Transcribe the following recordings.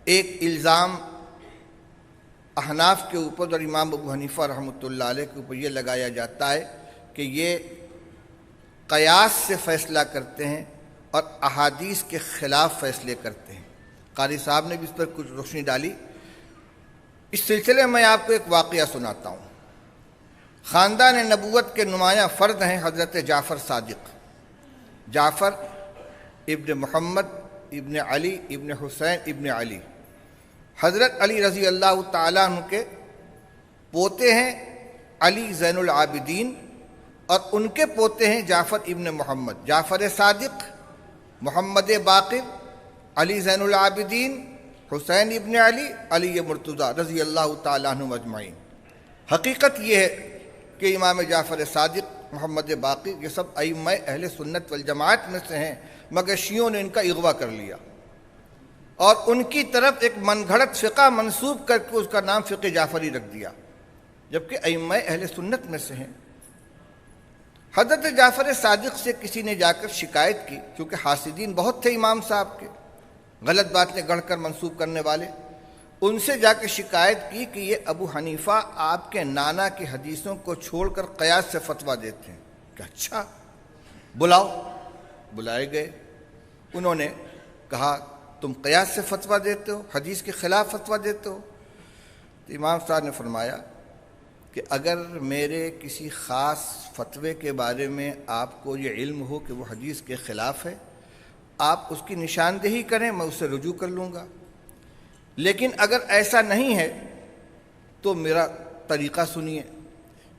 ایک الزام احناف کے اوپر اور امام ابو حنیفہ رحمۃ اللہ علیہ کے اوپر یہ لگایا جاتا ہے کہ یہ قیاس سے فیصلہ کرتے ہیں اور احادیث کے خلاف فیصلے کرتے ہیں۔ قاری صاحب نے بھی اس پر کچھ روشنی ڈالی۔ اس سلسلے میں آپ کو ایک واقعہ سناتا ہوں۔ خاندان نبوت کے نمایاں فرد ہیں حضرت جعفر صادق، جعفر ابن محمد ابن علی ابن حسین ابن علی۔ حضرت علی رضی اللہ تعالیٰ عنہ کے پوتے ہیں علی زین العابدین، اور ان کے پوتے ہیں جعفر ابن محمد، جعفر صادق، محمد باقر، علی زین العابدین، حسین ابن علی، علی مرتضیٰ رضی اللہ تعالیٰ عنہ اجمعین۔ حقیقت یہ ہے کہ امام جعفر صادق، محمد باقر، یہ سب ائمہ اہل سنت والجماعت میں سے ہیں، مگر شیعوں نے ان کا اغوا کر لیا اور ان کی طرف ایک من گھڑت فقہ منسوب کر کے اس کا نام فقہ جعفری رکھ دیا، جبکہ ائمہ اہل سنت میں سے ہیں۔ حضرت جعفر صادق سے کسی نے جا کر شکایت کی، کیونکہ حاسدین بہت تھے امام صاحب کے، غلط باتیں گڑھ کر منسوب کرنے والے، ان سے جا کے شکایت کی کہ یہ ابو حنیفہ آپ کے نانا کی حدیثوں کو چھوڑ کر قیاس سے فتویٰ دیتے ہیں کہ اچھا بلاؤ۔ بلائے گئے، انہوں نے کہا تم قیاس سے فتویٰ دیتے ہو، حدیث کے خلاف فتویٰ دیتے ہو؟ تو امام صاحب نے فرمایا کہ اگر میرے کسی خاص فتوے کے بارے میں آپ کو یہ علم ہو کہ وہ حدیث کے خلاف ہے، آپ اس کی نشاندہی کریں، میں اسے رجوع کر لوں گا، لیکن اگر ایسا نہیں ہے تو میرا طریقہ سنیے۔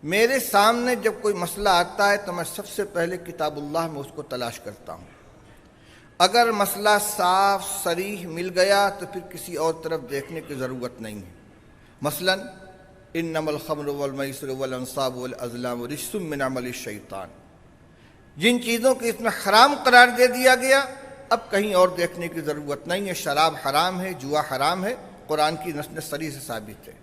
میرے سامنے جب کوئی مسئلہ آتا ہے تو میں سب سے پہلے کتاب اللہ میں اس کو تلاش کرتا ہوں، اگر مسئلہ صاف صریح مل گیا تو پھر کسی اور طرف دیکھنے کی ضرورت نہیں ہے۔ مثلاً انما الخمر والمیسر والانصاب والازلام رجس من عمل الشیطان، جن چیزوں کو اس میں حرام قرار دے دیا گیا اب کہیں اور دیکھنے کی ضرورت نہیں ہے۔ شراب حرام ہے، جوا حرام ہے، قرآن کی نص صریح سے ثابت ہے۔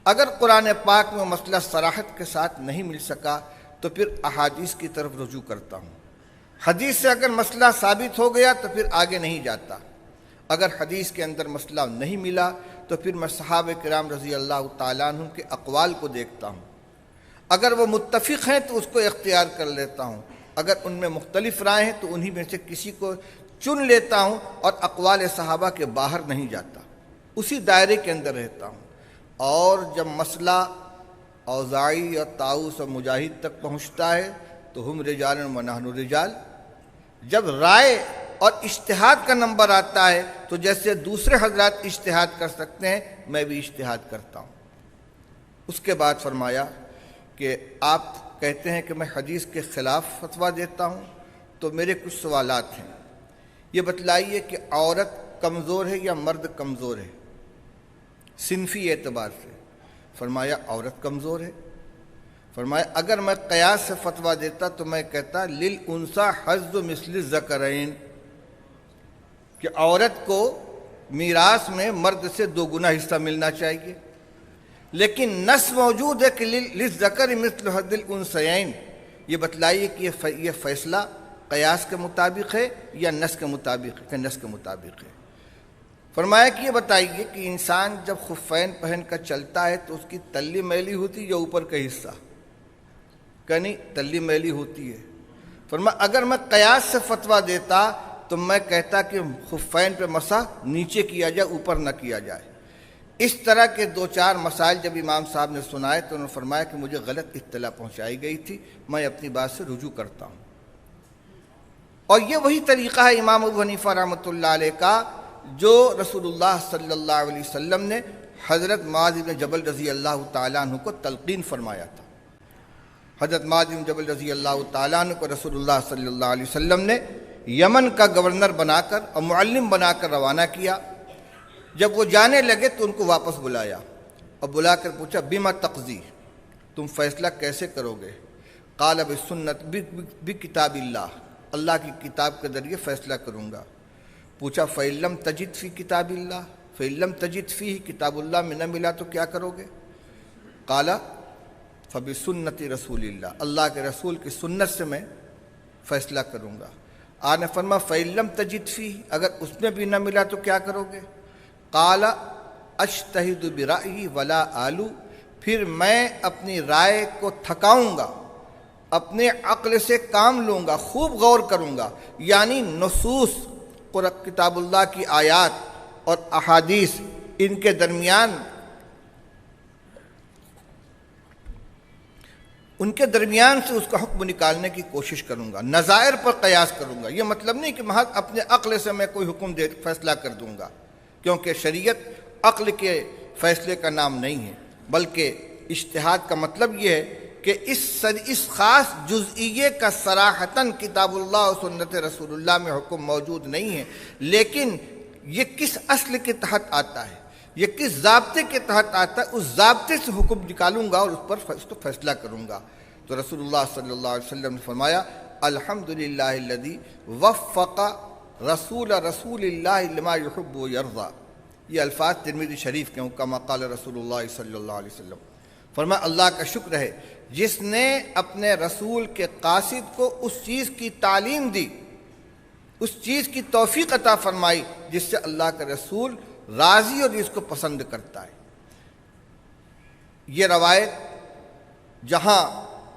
اگر قرآن پاک میں مسئلہ صراحت کے ساتھ نہیں مل سکا تو پھر احادیث کی طرف رجوع کرتا ہوں۔ حدیث سے اگر مسئلہ ثابت ہو گیا تو پھر آگے نہیں جاتا، اگر حدیث کے اندر مسئلہ نہیں ملا تو پھر میں صحابہ کرام رضی اللہ تعالیٰ عنہ کے اقوال کو دیکھتا ہوں، اگر وہ متفق ہیں تو اس کو اختیار کر لیتا ہوں، اگر ان میں مختلف رائے ہیں تو انہی میں سے کسی کو چن لیتا ہوں اور اقوال صحابہ کے باہر نہیں جاتا، اسی دائرے کے اندر رہتا ہوں۔ اور جب مسئلہ اوزاعی اور طاؤس اور مجاہد تک پہنچتا ہے تو ہم رجال و نحن رجال، جب رائے اور اجتہاد کا نمبر آتا ہے تو جیسے دوسرے حضرات اجتہاد کر سکتے ہیں میں بھی اجتہاد کرتا ہوں۔ اس کے بعد فرمایا کہ آپ کہتے ہیں کہ میں حدیث کے خلاف فتویٰ دیتا ہوں، تو میرے کچھ سوالات ہیں۔ یہ بتلائیے کہ عورت کمزور ہے یا مرد کمزور ہے صنفی اعتبار سے؟ فرمایا عورت کمزور ہے۔ فرمایا اگر میں قیاس سے فتویٰ دیتا تو میں کہتا للانثی حظ مثل الذکرین، کہ عورت کو میراث میں مرد سے 2 گنا حصہ ملنا چاہیے، لیکن نص موجود ہے کہ للذکر مثل حظ الانثیین۔ یہ بتلائیے کہ یہ فیصلہ قیاس کے مطابق ہے یا نص کے مطابق ہے؟ نص کے مطابق ہے۔ فرمایا کہ یہ بتائیے کہ انسان جب خفین پہن کر چلتا ہے تو اس کی تلی میلی ہوتی ہے یا اوپر کا حصہ؟ کہ نہیں، تلی میلی ہوتی ہے۔ فرمایا اگر میں قیاس سے فتویٰ دیتا تو میں کہتا کہ خفین پہ مسح نیچے کیا جائے، اوپر نہ کیا جائے۔ اس طرح کے 2-4 مسائل جب امام صاحب نے سنائے تو انہوں نے فرمایا کہ مجھے غلط اطلاع پہنچائی گئی تھی، میں اپنی بات سے رجوع کرتا ہوں۔ اور یہ وہی طریقہ ہے امام ابو حنیفہ رحمۃ اللہ علیہ کا جو رسول اللہ صلی اللہ علیہ وسلم نے حضرت معاذ بن جبل رضی اللہ تعالیٰ عنہ کو تلقین فرمایا تھا۔ حضرت معاذ بن جبل رضی اللہ تعالیٰ عنہ کو رسول اللہ صلی اللہ علیہ وسلم نے یمن کا گورنر بنا کر اور معلم بنا کر روانہ کیا۔ جب وہ جانے لگے تو ان کو واپس بلایا اور بلا کر پوچھا بما تقضی، تم فیصلہ کیسے کرو گے؟ قال بالسنت، بکتاب اللہ، اللہ کی کتاب کے ذریعے فیصلہ کروں گا۔ پوچھا فإن لم تجد فی کتاب اللہ، فإن لم تجد فیہ، کتاب اللہ میں نہ ملا تو کیا کرو گے؟ قال فبسنت رسول اللہ، اللہ کے رسول کی سنت سے میں فیصلہ کروں گا۔ آپ نے فرمایا فإن لم تجد فیہ، اگر اس میں بھی نہ ملا تو کیا کرو گے؟ قال اجتہد برأیی ولا آلو، پھر میں اپنی رائے کو تھکاؤں گا، اپنے عقل سے کام لوں گا، خوب غور کروں گا، یعنی نصوص کتاب اللہ کی آیات اور احادیث ان کے درمیان سے اس کا حکم نکالنے کی کوشش کروں گا، نظائر پر قیاس کروں گا۔ یہ مطلب نہیں کہ محض اپنے عقل سے میں کوئی حکم فیصلہ کر دوں گا، کیونکہ شریعت عقل کے فیصلے کا نام نہیں ہے، بلکہ اجتہاد کا مطلب یہ ہے کہ اس خاص جزئیے کا صراحتاً کتاب اللہ اور سنت رسول اللہ میں حکم موجود نہیں ہے، لیکن یہ کس اصل کے تحت آتا ہے، یہ کس ضابطے کے تحت آتا ہے، اس ضابطے سے حکم نکالوں گا اور اس کو فیصلہ کروں گا۔ تو رسول اللہ صلی اللہ علیہ وسلم نے فرمایا الحمدللہ الذی وفق رسول اللہ لما یحب و یرضی۔ یہ الفاظ ترمذی شریف کے ہیں، کما قال رسول اللہ صلی اللہ علیہ وسلم۔ فرمایا اللہ کا شکر ہے جس نے اپنے رسول کے قاصد کو اس چیز کی تعلیم دی، اس چیز کی توفیق عطا فرمائی جس سے اللہ کا رسول راضی اور جس کو پسند کرتا ہے۔ یہ روایت جہاں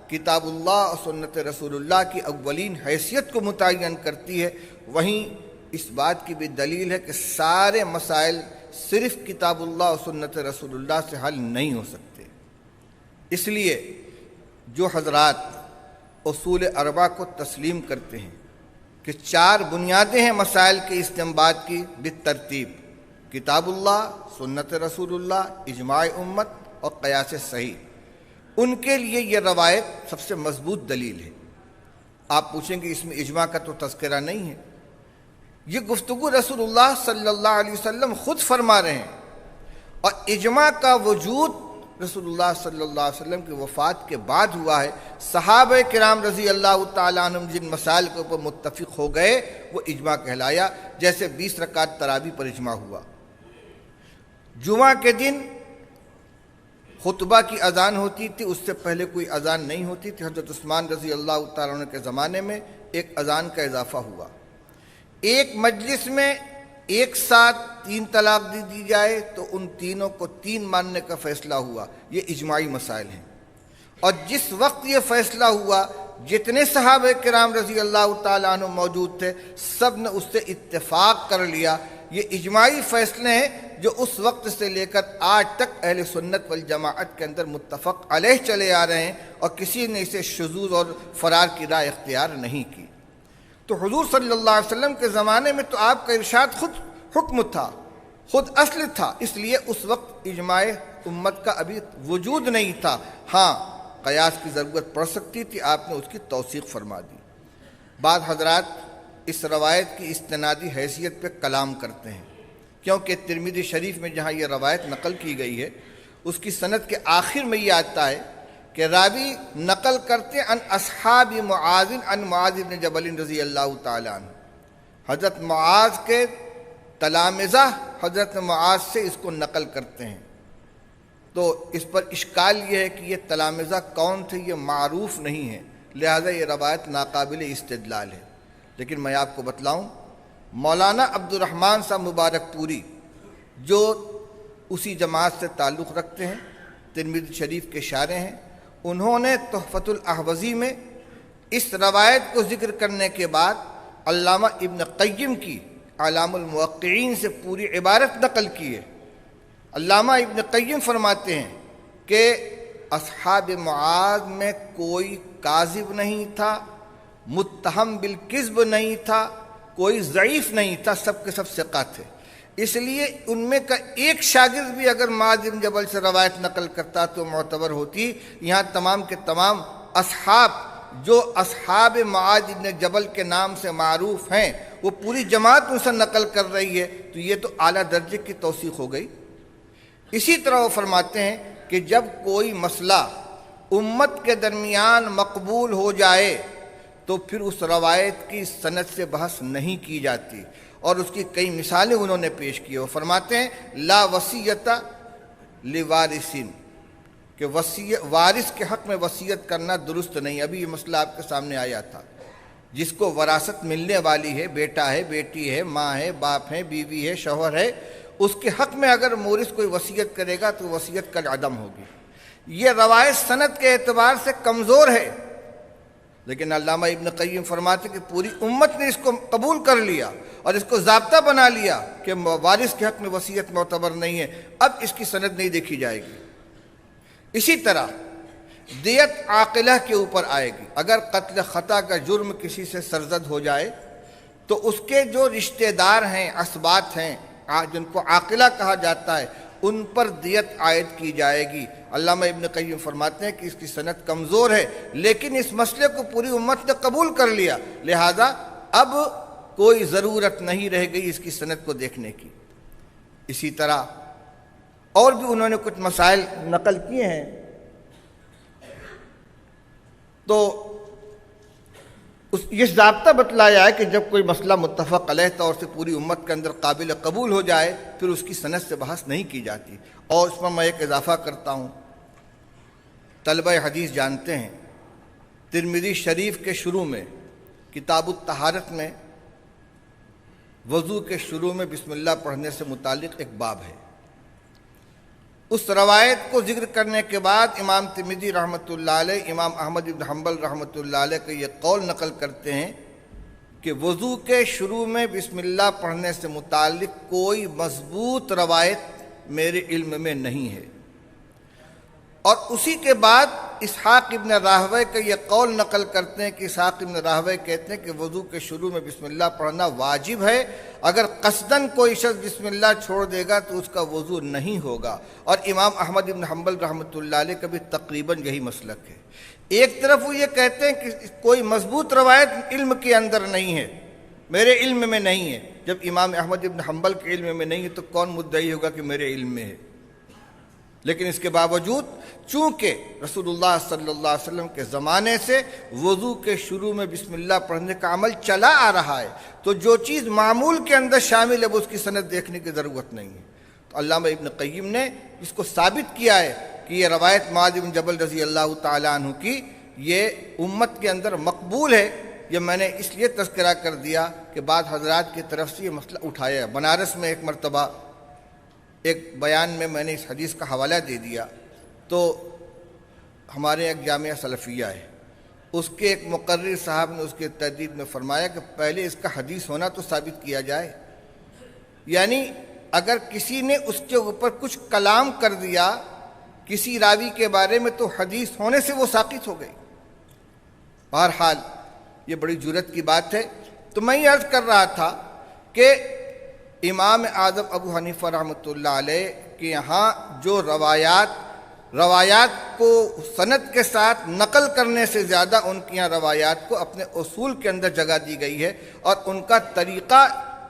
کتاب اللہ اور سنت رسول اللہ کی اولین حیثیت کو متعین کرتی ہے، وہیں اس بات کی بھی دلیل ہے کہ سارے مسائل صرف کتاب اللہ اور سنت رسول اللہ سے حل نہیں ہو سکتے۔ اس لیے جو حضرات اصول اربعہ کو تسلیم کرتے ہیں کہ 4 بنیادیں ہیں مسائل کے استنباط کی بالترتیب، کتاب اللہ، سنت رسول اللہ، اجماع امت اور قیاس صحیح، ان کے لیے یہ روایت سب سے مضبوط دلیل ہے۔ آپ پوچھیں گے اس میں اجماع کا تو تذکرہ نہیں ہے، یہ گفتگو رسول اللہ صلی اللہ علیہ وسلم خود فرما رہے ہیں، اور اجماع کا وجود رسول اللہ صلی اللہ علیہ وسلم کی وفات کے بعد ہوا ہے۔ صحابہ کرام رضی اللہ تعالیٰ عنہم جن مسائل کے اوپر متفق ہو گئے وہ اجماع کہلایا، جیسے 20 رکعت تراویح پر اجماع ہوا، جمعہ کے دن خطبہ کی اذان ہوتی تھی، اس سے پہلے کوئی اذان نہیں ہوتی تھی، حضرت عثمان رضی اللہ تعالیٰ عنہ کے زمانے میں ایک اذان کا اضافہ ہوا، ایک مجلس میں ایک ساتھ 3 طلاق دی جائے تو ان تینوں کو 3 ماننے کا فیصلہ ہوا۔ یہ اجماعی مسائل ہیں، اور جس وقت یہ فیصلہ ہوا جتنے صحابہ کرام رضی اللہ تعالیٰ عنہ موجود تھے سب نے اس سے اتفاق کر لیا۔ یہ اجماعی فیصلے ہیں جو اس وقت سے لے کر آج تک اہل سنت والجماعت کے اندر متفق علیہ چلے آ رہے ہیں، اور کسی نے اسے شذوذ اور فرار کی راہ اختیار نہیں کی۔ تو حضور صلی اللہ علیہ وسلم کے زمانے میں تو آپ کا ارشاد خود حکم تھا، خود اصل تھا، اس لیے اس وقت اجماع امت کا ابھی وجود نہیں تھا۔ ہاں قیاس کی ضرورت پڑ سکتی تھی، آپ نے اس کی توثیق فرما دی۔ بعض حضرات اس روایت کی استنادی حیثیت پہ کلام کرتے ہیں، کیونکہ ترمذی شریف میں جہاں یہ روایت نقل کی گئی ہے اس کی سند کے آخر میں یہ آتا ہے کہ راوی نقل کرتے ان اصحاب معاذ ان معاذ بن جبل رضی اللہ تعالیٰ عنہ، حضرت معاذ کے تلامذہ حضرت معاذ سے اس کو نقل کرتے ہیں۔ تو اس پر اشکال یہ ہے کہ یہ تلامذہ کون تھے، یہ معروف نہیں ہے، لہذا یہ روایت ناقابل استدلال ہے۔ لیکن میں آپ کو بتلاؤں، مولانا عبد الرحمن صاحب مبارک پوری جو اسی جماعت سے تعلق رکھتے ہیں، ترمذی شریف کے شارح ہیں، انہوں نے تحفۃ الاحوذی میں اس روایت کو ذکر کرنے کے بعد علامہ ابن قیم کی اعلام الموقعین سے پوری عبارت نقل کی ہے۔ علامہ ابن قیم فرماتے ہیں کہ اصحاب معاذ میں کوئی کاذب نہیں تھا، متہم بالکذب نہیں تھا، کوئی ضعیف نہیں تھا، سب کے سب ثقہ تھے۔ اس لیے ان میں کا ایک شاگرد بھی اگر معاذ بن جبل سے روایت نقل کرتا تو معتبر ہوتی۔ یہاں تمام کے تمام اصحاب جو اصحاب معاذ بن جبل کے نام سے معروف ہیں وہ پوری جماعت ان سے نقل کر رہی ہے، تو یہ تو اعلیٰ درجے کی توثیق ہو گئی۔ اسی طرح وہ فرماتے ہیں کہ جب کوئی مسئلہ امت کے درمیان مقبول ہو جائے تو پھر اس روایت کی سند سے بحث نہیں کی جاتی، اور اس کی کئی مثالیں انہوں نے پیش کی۔ وہ فرماتے ہیں لا وصیت لوارثین، کہ وارث کے حق میں وصیت کرنا درست نہیں۔ ابھی یہ مسئلہ آپ کے سامنے آیا تھا، جس کو وراثت ملنے والی ہے، بیٹا ہے، بیٹی ہے، ماں ہے، باپ ہے، بیوی ہے، شوہر ہے، اس کے حق میں اگر مورث کوئی وصیت کرے گا تو وصیت کل عدم ہوگی۔ یہ روایت سند کے اعتبار سے کمزور ہے، لیکن علامہ ابن قیم فرماتے کہ پوری امت نے اس کو قبول کر لیا اور اس کو ضابطہ بنا لیا کہ وارث کے حق میں وصیت معتبر نہیں ہے، اب اس کی سند نہیں دیکھی جائے گی۔ اسی طرح دیت عاقلہ کے اوپر آئے گی۔ اگر قتل خطا کا جرم کسی سے سرزد ہو جائے تو اس کے جو رشتہ دار ہیں، اسبات ہیں، جن کو عاقلہ کہا جاتا ہے، ان پر دیت عائد کی جائے گی۔ علامہ ابن قیم فرماتے ہیں کہ اس کی سند کمزور ہے، لیکن اس مسئلے کو پوری امت نے قبول کر لیا، لہذا اب کوئی ضرورت نہیں رہ گئی اس کی سند کو دیکھنے کی۔ اسی طرح اور بھی انہوں نے کچھ مسائل نقل کیے ہیں، تو یہ ضابطہ بتلایا ہے کہ جب کوئی مسئلہ متفق علیہ طور سے پوری امت کے اندر قابل قبول ہو جائے پھر اس کی سند سے بحث نہیں کی جاتی۔ اور اس پر میں ایک اضافہ کرتا ہوں، طلبہ حدیث جانتے ہیں ترمذی شریف کے شروع میں کتاب الطہارت میں وضو کے شروع میں بسم اللہ پڑھنے سے متعلق ایک باب ہے۔ اس روایت کو ذکر کرنے کے بعد امام ترمذی رحمۃ اللہ علیہ امام احمد بن حنبل رحمۃ اللہ علیہ کا یہ قول نقل کرتے ہیں کہ وضو کے شروع میں بسم اللہ پڑھنے سے متعلق کوئی مضبوط روایت میرے علم میں نہیں ہے۔ اور اسی کے بعد اسحاق ابن راہوے کا یہ قول نقل کرتے ہیں کہ اسحاق ابن راہوے کہتے ہیں کہ وضو کے شروع میں بسم اللہ پڑھنا واجب ہے، اگر قصداً کوئی شخص بسم اللہ چھوڑ دے گا تو اس کا وضو نہیں ہوگا۔ اور امام احمد بن حنبل رحمۃ اللہ علیہ کا بھی تقریباً یہی مسلک ہے۔ ایک طرف وہ یہ کہتے ہیں کہ کوئی مضبوط روایت علم کے اندر نہیں ہے، میرے علم میں نہیں ہے۔ جب امام احمد بن حنبل کے علم میں نہیں ہے تو کون مدعی ہوگا کہ میرے علم میں ہے؟ لیکن اس کے باوجود چونکہ رسول اللہ صلی اللہ علیہ وسلم کے زمانے سے وضو کے شروع میں بسم اللہ پڑھنے کا عمل چلا آ رہا ہے، تو جو چیز معمول کے اندر شامل ہے وہ اس کی سند دیکھنے کی ضرورت نہیں ہے۔ تو علامہ ابن قیم نے اس کو ثابت کیا ہے کہ یہ روایت معاذ بن جبل رضی اللہ تعالیٰ عنہ کی یہ امت کے اندر مقبول ہے۔ یہ میں نے اس لیے تذکرہ کر دیا کہ بعض حضرات کی طرف سے یہ مسئلہ اٹھایا ہے۔ بنارس میں ایک مرتبہ ایک بیان میں نے اس حدیث کا حوالہ دے دیا، تو ہمارے ایک جامعہ سلفیہ ہے، اس کے ایک مقرر صاحب نے اس کے تردید میں فرمایا کہ پہلے اس کا حدیث ہونا تو ثابت کیا جائے، یعنی اگر کسی نے اس کے اوپر کچھ کلام کر دیا کسی راوی کے بارے میں تو حدیث ہونے سے وہ ساقط ہو گئی۔ بہرحال یہ بڑی جرت کی بات ہے۔ تو میں یہ عرض کر رہا تھا کہ امام اعظم ابو حنیفہ رحمۃ اللہ علیہ کے یہاں جو روایات کو سند کے ساتھ نقل کرنے سے زیادہ ان کی یہاں روایات کو اپنے اصول کے اندر جگہ دی گئی ہے، اور ان کا طریقہ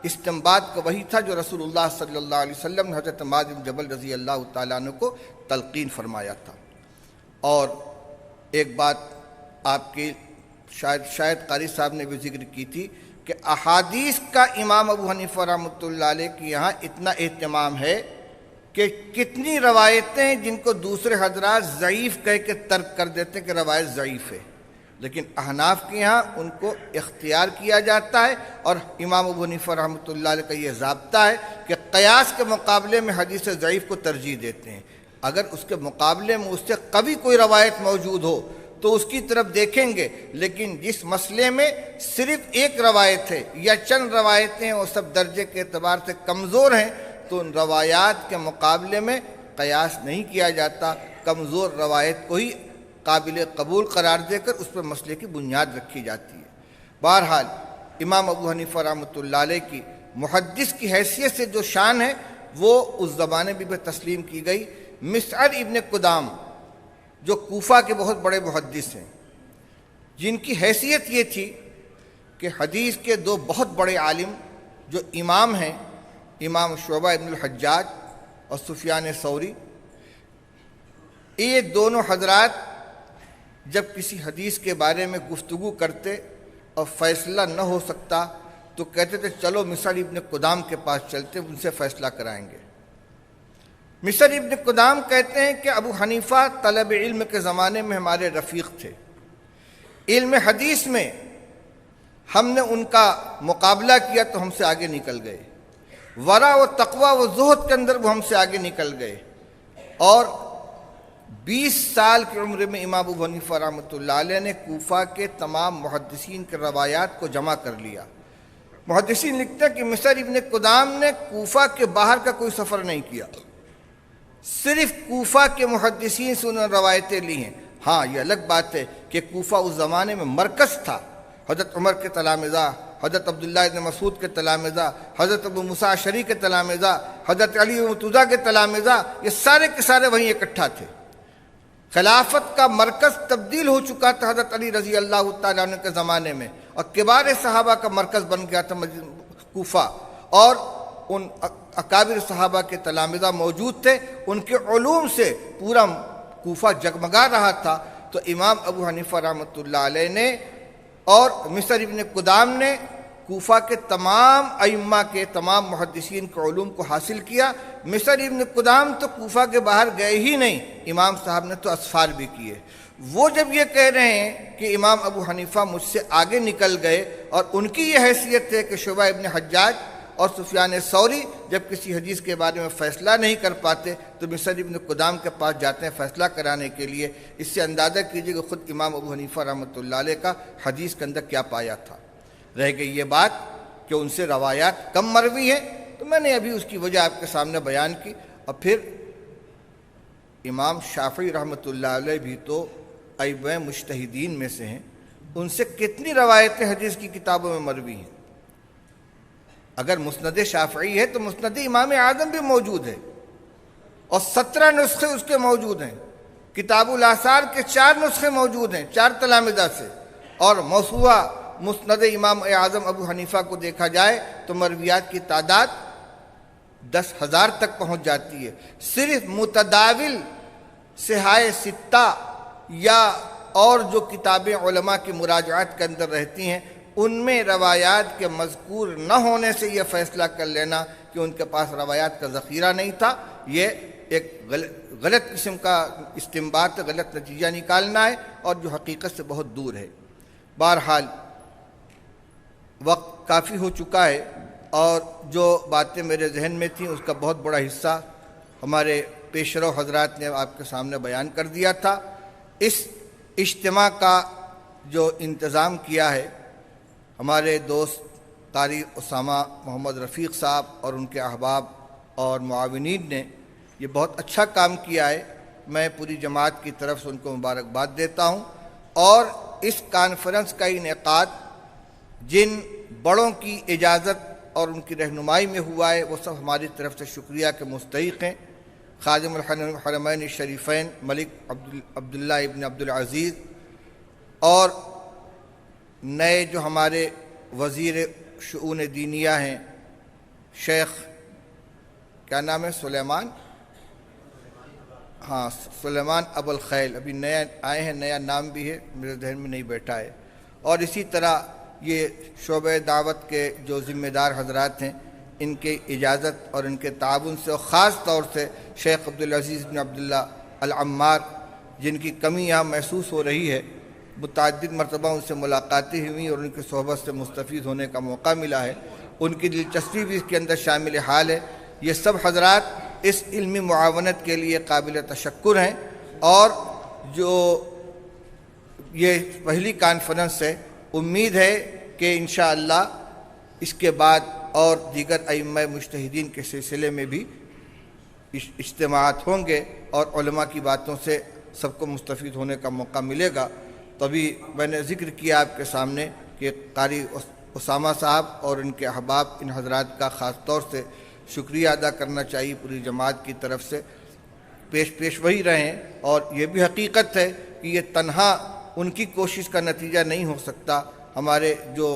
استنباط کا وہی تھا جو رسول اللہ صلی اللہ علیہ وسلم نے حضرت معاذ بن جبل رضی اللہ تعالیٰ عنہ کو تلقین فرمایا تھا۔ اور ایک بات آپ کی شاید قاری صاحب نے بھی ذکر کی تھی کہ احادیث کا امام ابو حنیفہ رحمۃ اللہ علیہ کے یہاں اتنا اہتمام ہے کہ کتنی روایتیں جن کو دوسرے حضرات ضعیف کہہ کے ترک کر دیتے کہ روایت ضعیف ہے، لیکن احناف کے یہاں ان کو اختیار کیا جاتا ہے۔ اور امام ابو حنیفہ رحمۃ اللہ علیہ کا یہ ضابطہ ہے کہ قیاس کے مقابلے میں حدیث ضعیف کو ترجیح دیتے ہیں۔ اگر اس کے مقابلے میں اس سے قوی کوئی روایت موجود ہو تو اس کی طرف دیکھیں گے، لیکن جس مسئلے میں صرف ایک روایت ہے یا چند روایتیں وہ سب درجے کے اعتبار سے کمزور ہیں تو ان روایات کے مقابلے میں قیاس نہیں کیا جاتا، کمزور روایت کو ہی قابل قبول قرار دے کر اس پر مسئلے کی بنیاد رکھی جاتی ہے۔ بہرحال امام ابو حنیفہ رحمۃ اللہ علیہ کی محدث کی حیثیت سے جو شان ہے وہ اس زمانے بھی تسلیم کی گئی۔ مسعر ابن قدام جو کوفہ کے بہت بڑے محدث ہیں، جن کی حیثیت یہ تھی کہ حدیث کے دو بہت بڑے عالم جو امام ہیں، امام شعبہ ابن الحجاج اور سفیان ثوری، یہ دونوں حضرات جب کسی حدیث کے بارے میں گفتگو کرتے اور فیصلہ نہ ہو سکتا تو کہتے تھے چلو مسعر ابن قدام کے پاس چلتے، ان سے فیصلہ کرائیں گے۔ مسعر ابن قدام کہتے ہیں کہ ابو حنیفہ طلب علم کے زمانے میں ہمارے رفیق تھے، علم حدیث میں ہم نے ان کا مقابلہ کیا تو ہم سے آگے نکل گئے، ورع و تقوی و زہد کے اندر وہ ہم سے آگے نکل گئے، اور 20 سال کی عمر میں امام ابو حنیفہ رحمۃ اللہ علیہ نے کوفہ کے تمام محدثین کے روایات کو جمع کر لیا۔ محدثین لکھتے ہیں کہ مصر ابن قدام نے کوفہ کے باہر کا کوئی سفر نہیں کیا، صرف کوفہ کے محدثین سے انہوں نے روایتیں لی ہیں۔ ہاں یہ الگ بات ہے کہ کوفہ اس زمانے میں مرکز تھا، حضرت عمر کے تلامذہ، حضرت عبداللہ ابن مسعود کے تلامذہ، حضرت ابو موسیٰ اشعری کے تلامذہ، حضرت علی مرتضیٰ کے تلامذہ، یہ سارے کے سارے وہیں اکٹھا تھے۔ خلافت کا مرکز تبدیل ہو چکا تھا حضرت علی رضی اللہ تعالیٰ عنہ کے زمانے میں، اور کبار صحابہ کا مرکز بن گیا تھا کوفہ، اور ان اکابر صحابہ کے تلامذہ موجود تھے، ان کے علوم سے پورا کوفہ جگمگا رہا تھا۔ تو امام ابو حنیفہ رحمۃ اللہ علیہ نے اور مصر ابن قدام نے کوفہ کے تمام ائمہ کے تمام محدثین کے علوم کو حاصل کیا۔ مصر ابن قدام تو کوفہ کے باہر گئے ہی نہیں، امام صاحب نے تو اسفار بھی کیے۔ وہ جب یہ کہہ رہے ہیں کہ امام ابو حنیفہ مجھ سے آگے نکل گئے، اور ان کی یہ حیثیت ہے کہ شعبہ ابن حجاج اور سفیان ثوری جب کسی حدیث کے بارے میں فیصلہ نہیں کر پاتے تو مصر ابن قدام کے پاس جاتے ہیں فیصلہ کرانے کے لیے۔ اس سے اندازہ کیجئے کہ خود امام ابو حنیفہ رحمۃ اللہ علیہ کا حدیث کے اندر کیا پایا تھا۔ رہ گئی یہ بات کہ ان سے روایات کم مروی ہیں، تو میں نے ابھی اس کی وجہ آپ کے سامنے بیان کی۔ اور پھر امام شافعی رحمۃ اللہ علیہ بھی تو ائمہ مجتہدین میں سے ہیں، ان سے کتنی روایتیں حدیث کی کتابوں میں مروی ہیں۔ اگر مسند شافعی ہے تو مسند امام اعظم بھی موجود ہے، اور 17 نسخے اس کے موجود ہیں۔ کتاب الاثار کے 4 نسخے موجود ہیں 4 تلامذہ سے، اور موسوعہ مسند امام اعظم ابو حنیفہ کو دیکھا جائے تو مرویات کی تعداد 10,000 تک پہنچ جاتی ہے۔ صرف متداول صحائح ستہ یا اور جو کتابیں علماء کی مراجعات کے اندر رہتی ہیں، ان میں روایات کے مذکور نہ ہونے سے یہ فیصلہ کر لینا کہ ان کے پاس روایات کا ذخیرہ نہیں تھا، یہ ایک غلط قسم کا استنباط، غلط نتیجہ نکالنا ہے، اور جو حقیقت سے بہت دور ہے۔ بہرحال وقت کافی ہو چکا ہے، اور جو باتیں میرے ذہن میں تھیں اس کا بہت بڑا حصہ ہمارے پیشرو حضرات نے آپ کے سامنے بیان کر دیا تھا۔ اس اجتماع کا جو انتظام کیا ہے ہمارے دوست قاری اسامہ محمد رفیق صاحب اور ان کے احباب اور معاونین نے، یہ بہت اچھا کام کیا ہے۔ میں پوری جماعت کی طرف سے ان کو مبارکباد دیتا ہوں، اور اس کانفرنس کا انعقاد جن بڑوں کی اجازت اور ان کی رہنمائی میں ہوا ہے وہ سب ہماری طرف سے شکریہ کے مستحق ہیں۔ خادم الحرمین الشریفین ملک عبداللہ ابن عبدالعزیز، اور نئے جو ہمارے وزیر شؤون دینیہ ہیں شیخ کیا نام ہے سلیمان ابو الخیل، ابھی نیا آئے ہیں، نیا نام بھی ہے میرے ذہن میں نہیں بیٹھا ہے۔ اور اسی طرح یہ شعبہ دعوت کے جو ذمہ دار حضرات ہیں، ان کے اجازت اور ان کے تعاون سے، اور خاص طور سے شیخ عبدالعزیز بن عبداللہ العمار، جن کی کمی یہاں محسوس ہو رہی ہے، متعدد مرتبہ ان سے ملاقاتیں ہوئیں اور ان کی صحبت سے مستفید ہونے کا موقع ملا ہے، ان کی دلچسپی بھی اس کے اندر شامل حال ہے۔ یہ سب حضرات اس علمی معاونت کے لیے قابل تشکر ہیں، اور جو یہ پہلی کانفرنس ہے، امید ہے کہ انشاءاللہ اس کے بعد اور دیگر ائمہ مجتہدین کے سلسلے میں بھی اجتماعات ہوں گے، اور علماء کی باتوں سے سب کو مستفید ہونے کا موقع ملے گا۔ تبھی میں نے ذکر کیا آپ کے سامنے کہ قاری اسامہ صاحب اور ان کے احباب، ان حضرات کا خاص طور سے شکریہ ادا کرنا چاہیے پوری جماعت کی طرف سے۔ پیش وہی رہیں، اور یہ بھی حقیقت ہے کہ یہ تنہا ان کی کوشش کا نتیجہ نہیں ہو سکتا۔ ہمارے جو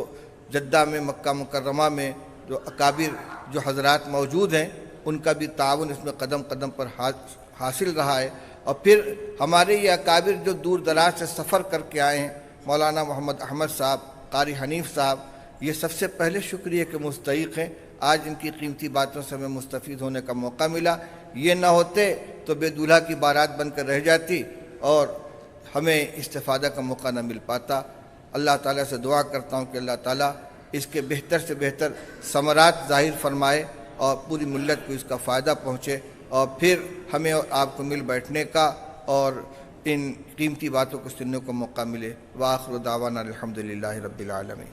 جدہ میں، مکہ مکرمہ میں جو اکابر جو حضرات موجود ہیں، ان کا بھی تعاون اس میں قدم قدم پر حاصل رہا ہے۔ اور پھر ہمارے یہ اکابر جو دور دراز سے سفر کر کے آئے ہیں، مولانا محمد احمد صاحب، قاری حنیف صاحب، یہ سب سے پہلے شکریہ کے مستحق ہیں۔ آج ان کی قیمتی باتوں سے ہمیں مستفید ہونے کا موقع ملا، یہ نہ ہوتے تو بے دولہا کی بارات بن کر رہ جاتی اور ہمیں استفادہ کا موقع نہ مل پاتا۔ اللہ تعالیٰ سے دعا کرتا ہوں کہ اللہ تعالیٰ اس کے بہتر سے بہتر ثمرات ظاہر فرمائے، اور پوری ملت کو اس کا فائدہ پہنچے، اور پھر ہمیں اور آپ کو مل بیٹھنے کا اور ان قیمتی باتوں کو سننے کو موقع ملے۔ وآخر دعوانا الحمدللہ رب العالمین۔